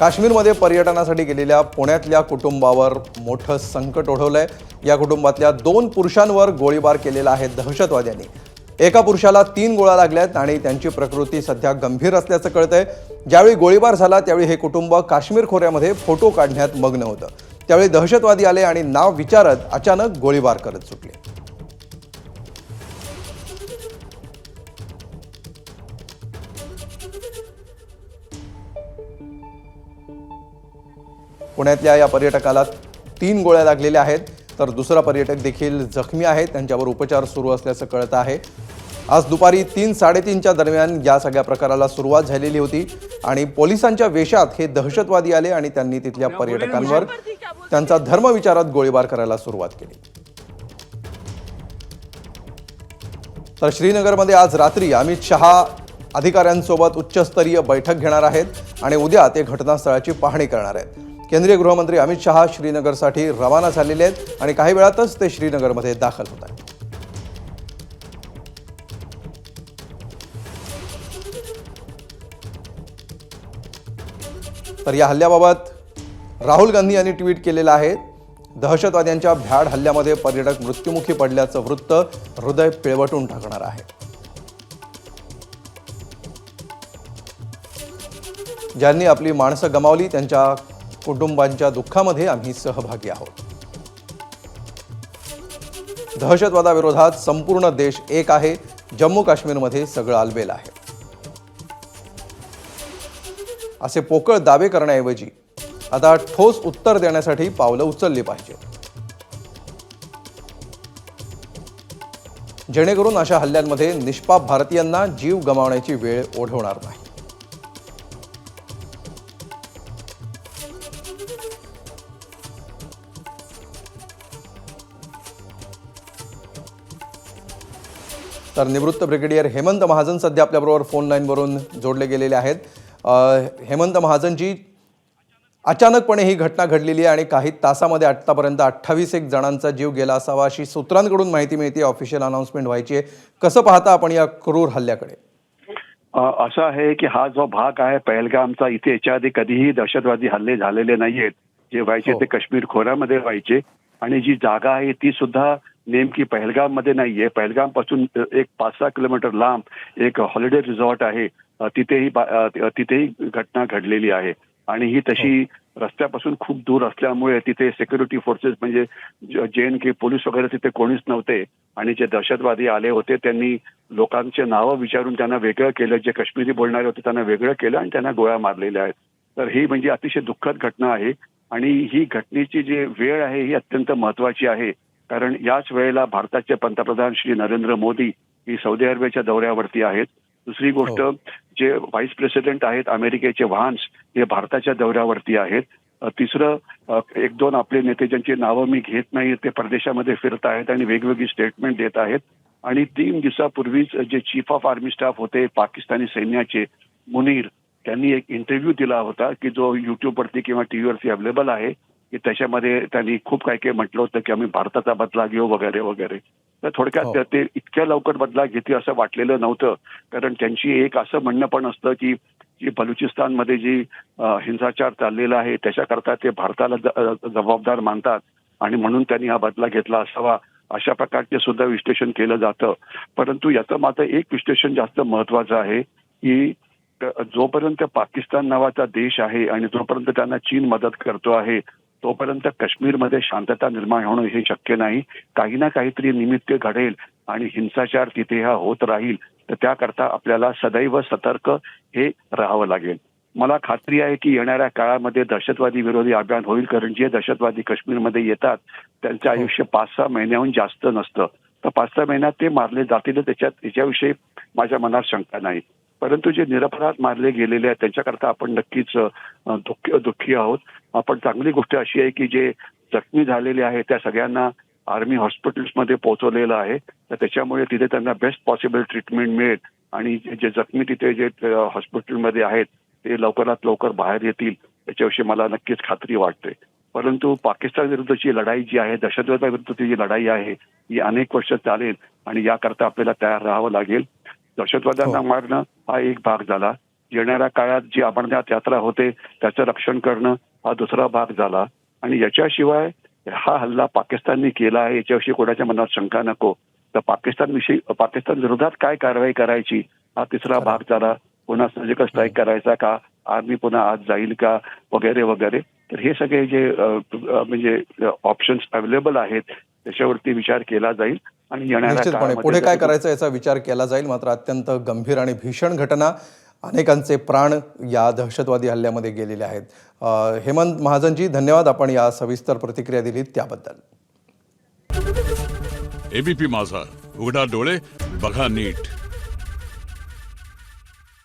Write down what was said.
काश्मीरमध्ये पर्यटनासाठी गेलेल्या पुण्यातल्या कुटुंबावर मोठं संकट ओढवलंय। या कुटुंबातल्या 2 पुरुषांवर गोळीबार केलेला आहे दहशतवाद्यांनी। एका पुरुषाला 3 गोळ्या लागल्यात आणि त्यांची प्रकृती सध्या गंभीर असल्याचं कळतंय। ज्यावेळी गोळीबार झाला त्यावेळी हे कुटुंब काश्मीर खोऱ्यामध्ये फोटो काढण्यात मग्न होतं। त्यावेळी दहशतवादी आले आणि नाव विचारत अचानक गोळीबार करत सुटले। पुण्यातल्या या पर्यटकाला 3 गोळ्या लागलेल्या आहेत, तर दुसरा पर्यटक देखील जखमी आहे। त्यांच्यावर उपचार सुरू असल्याचं कळत आहे। आज दुपारी 3-3:30च्या दरम्यान या सगळ्या प्रकाराला सुरुवात झालेली होती आणि पोलिसांच्या वेशात हे दहशतवादी आले आणि त्यांनी तिथल्या पर्यटकांवर त्यांचा धर्म विचारत गोळीबार करायला सुरुवात केली। तर श्रीनगरमध्ये आज रात्री अमित शहा अधिकाऱ्यांसोबत उच्चस्तरीय बैठक घेणार आहेत आणि उद्या ते घटनास्थळाची पाहणी करणार आहेत। केंद्रीय गृहमंत्री अमित शहा श्रीनगरसाठी रवाना झालेले आहेत आणि काही वेळातच ते श्रीनगरमध्ये दाखल होत आहेत। तर या हल्ल्याबाबत राहुल गांधी यांनी ट्विट केलेलं आहे। दहशतवाद्यांच्या भ्याड हल्ल्यामध्ये पर्यटक मृत्युमुखी पडल्याचं वृत्त हृदय पिळवटून टाकणार आहे। ज्यांनी आपली माणसं गमावली त्यांच्या कुटुंबांच्या दुःखामध्ये आम्ही सहभागी आहोत। दहशतवादाविरोधात संपूर्ण देश एक आहे। जम्मू काश्मीरमध्ये सगळं आलबेल आहे असे पोकळ दावे करण्याऐवजी आता ठोस उत्तर देण्यासाठी पावलं उचलली पाहिजे, जेणेकरून अशा हल्ल्यांमध्ये निष्पाप भारतीयांना जीव गमावण्याची वेळ ओढवणार नाही। तर निवृत्त ब्रिगेडियर हेमंत महाजन सध्या आपल्याबरोबर फोन लाईनवरून जोडले गेलेले आहेत। हेमंत महाजनजी, अचानकपणे ही घटना घडलेली आहे आणि काही तासामध्ये आतापर्यंत 28 जणांचा जीव गेला असावा अशी सूत्रांकडून माहिती मिळते। ऑफिशियल अनाउन्समेंट व्हायची आहे। कसं पाहता आपण या क्रूर हल्ल्याकडे? असं आहे की हा जो भाग आहे पहलगामचा, इथे याच्या आधी कधीही दहशतवादी हल्ले झालेले नाहीयेत। जे व्हायचे ते काश्मीर खोऱ्यामध्ये व्हायचे आणि जी जागा आहे ती सुद्धा नेमकी पहलगाम मध्ये नाहीये। पहलगाम पासून एक 5-6 किलोमीटर लांब एक हॉलिडे रिसॉर्ट आहे, तिथेही घटना घडलेली आहे आणि ही तशी रस्त्यापासून खूप दूर असल्यामुळे तिथे सिक्युरिटी फोर्सेस म्हणजे JNK पोलीस वगैरे तिथे कोणीच नव्हते आणि जे दहशतवादी आले होते त्यांनी लोकांचे नावं विचारून त्यांना वेगळं केलं। जे काश्मीरी बोलणारे होते त्यांना वेगळं केलं आणि त्यांना गोळ्या मारलेल्या आहेत। तर ही म्हणजे अतिशय दुःखद घटना आहे आणि ही घटनेची जी वेळ आहे ही अत्यंत महत्वाची आहे, कारण याच वेळेला भारताचे पंतप्रधान श्री नरेंद्र मोदी ही सौदी अरेबियाच्या दौऱ्यावरती आहेत। दुसरी गोष्ट, जे व्हाईस प्रेसिडेंट आहेत अमेरिकेचे व्हान्स हे भारताच्या दौऱ्यावरती आहेत। तिसरं, 1-2 आपले नेते ज्यांची नावं मी घेत नाही ते परदेशामध्ये फिरत आहेत आणि वेगवेगळी स्टेटमेंट देत आहेत। आणि 3 दिवसापूर्वीच जे चीफ ऑफ आर्मी स्टाफ होते पाकिस्तानी सैन्याचे मुनीर, त्यांनी एक इंटरव्ह्यू दिला होता की जो युट्यूबवरती किंवा टीव्हीवरती अवेलेबल आहे, की त्याच्यामध्ये त्यांनी खूप काही म्हटलं होतं की आम्ही भारताचा बदला घेऊ वगैरे वगैरे। तर थोडक्यात ते इतक्या लवकर बदला घेतील असं वाटलेलं नव्हतं, कारण त्यांची एक असं म्हणणं पण असतं की बलुचिस्तानमध्ये जी हिंसाचार चाललेला आहे त्याच्याकरता ते भारताला जबाबदार मानतात आणि म्हणून त्यांनी हा बदला घेतला असावा, अशा प्रकारचे सुद्धा विश्लेषण केलं जातं। परंतु याचं मात्र एक विश्लेषण जास्त महत्वाचं आहे की जोपर्यंत पाकिस्तान नावाचा देश आहे आणि जोपर्यंत त्यांना चीन मदत करतो आहे तोपर्यंत काश्मीरमध्ये शांतता निर्माण होणं हे शक्य नाही। काही ना काहीतरी निमित्त घडेल आणि हिंसाचार तिथे हा होत राहील, तर त्याकरता आपल्याला सदैव सतर्क हे राहावं लागेल। मला खात्री आहे की येणाऱ्या काळामध्ये दहशतवादी विरोधी अभियान होईल, कारण जे दहशतवादी काश्मीरमध्ये येतात त्यांचं आयुष्य 5-6 महिन्याहून जास्त नसतं। तर 5-6 महिन्यात ते मारले जातील याच्याविषयी माझ्या मनात शंका नाही। परंतु जे निरपराध मारले गेलेले आहेत त्यांच्याकरता आपण नक्कीच दुःखी आहोत। आपण चांगली गोष्ट अशी आहे की जे जखमी झालेले आहेत त्या सगळ्यांना आर्मी हॉस्पिटल्समध्ये पोहोचवलेलं आहे, तर त्याच्यामुळे तिथे त्यांना बेस्ट पॉसिबल ट्रीटमेंट मिळेल आणि जे जखमी तिथे जे हॉस्पिटलमध्ये आहेत ते लवकरात लवकर बाहेर येतील याच्याविषयी मला नक्कीच खात्री वाटते। परंतु पाकिस्तान विरुद्धची लढाई जी आहे, दहशतवादाविरुद्धची जी लढाई आहे ही अनेक वर्ष चालेल आणि याकरता आपल्याला तयार राहावं लागेल। दहशतवाद्यांना मारणं हा एक भाग झाला, येणाऱ्या काळात जी अमरनाथ यात्रा होते त्याचं रक्षण करणं हा दुसरा भाग झाला. आणि याच्याशिवाय हा हल्ला पाकिस्तानने केला आहे याच्याविषयी कोणाच्या मनात शंका नको. तर पाकिस्तान विरोधात काय कारवाई करायची हा तिसरा भाग झाला. पुन्हा सर्जिकल स्ट्राईक करायचा का, आर्मी पुन्हा आत जाईल का, वगैरे वगैरे. तर हे सगळे जे म्हणजे ऑप्शन्स अवेलेबल आहेत त्याच्यावरती विचार केला जाईल आणि येणाऱ्या निश्चितपणे काळामध्ये पुढे काय करायचं याचा विचार केला जाईल. मात्र अत्यंत गंभीर आणि भीषण घटना, अनेकांचे प्राण या दहशतवादी हल्ल्यामध्ये गेलेले आहेत. हेमंत महाजनजी, धन्यवाद आपण या सविस्तर प्रतिक्रिया दिलीत त्याबद्दल. एबीपी माझा, उघडा डोळे बघा नीट.